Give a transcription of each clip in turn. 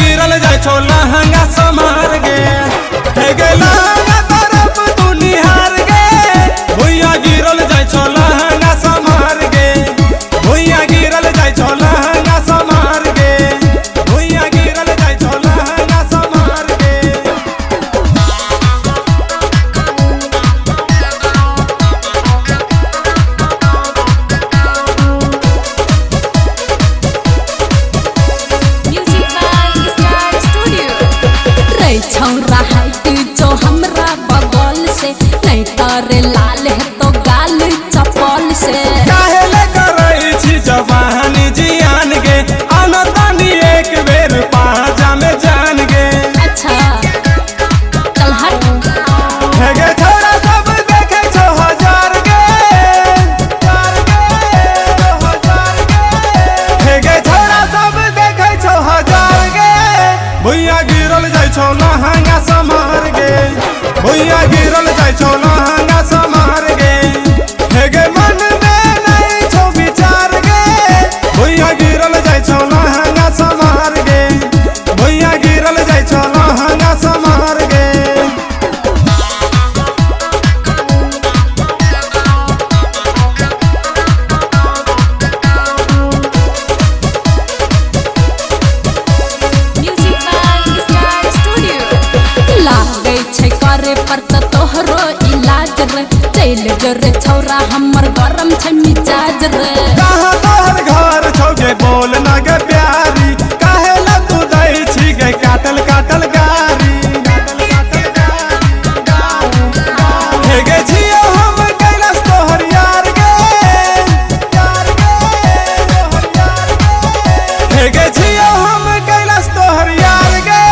गिरल जाय छो लहंगा समार गे हे गे लहंगा तरफ तू निहार गे भुइया गिरल जाय छो लहंगा समार गे भुइया गिरल जाय छो लहंगा समार गे भुइया गिरल जाय छो लहंगा समार गे छौरा हाइट जो हमरा बगल से नहीं तारे लाल है तो गाल चपल से काहे ले करई छी जवानी जियान गे अनतानी एक बेर पाजा में जान गे अच्छा चल हट हे गे छोरा सब देखे छो हजार गे हे गे छोरा सब देखे छो हजार गे भुइया गिरल जाय छो लहंगा समार गे भुइया गिरल जाय छो लहंगा समार गे हे गे मन में नहीं छो विचार गे भुइया गिरल जाय छो लहंगा समार गे भुइया गिरल जाय छो लहंगा समार गे करे पर तोहरो इलाज रे चल जरे छौरा हमर गरम छै मिजाज रे कहाँ तोहर घर छौ गे बोल ना गे प्यारी काहे ला तू दै छी गे काटल काटल गारी हे गे छियो हम कैलाश तोहर यार गे हे गे छियो हम कैलाश तोहर यार गे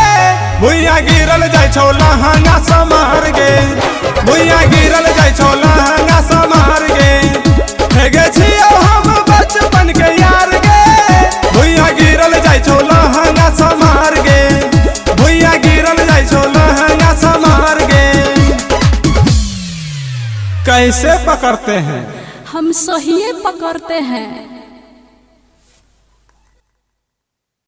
भुइया गिरल जाय छौ लहंगा समार गे भुइया गिरल जाय छौ लहंगा समार गे हे गे छियो हम बचपन के यार गे भुइया गिरल जाय छौ लहंगा समार गे भुइया गिरल जाय छौ लहंगा समार गे कैसे पकड़ते हैं हम सही पकड़ते हैं।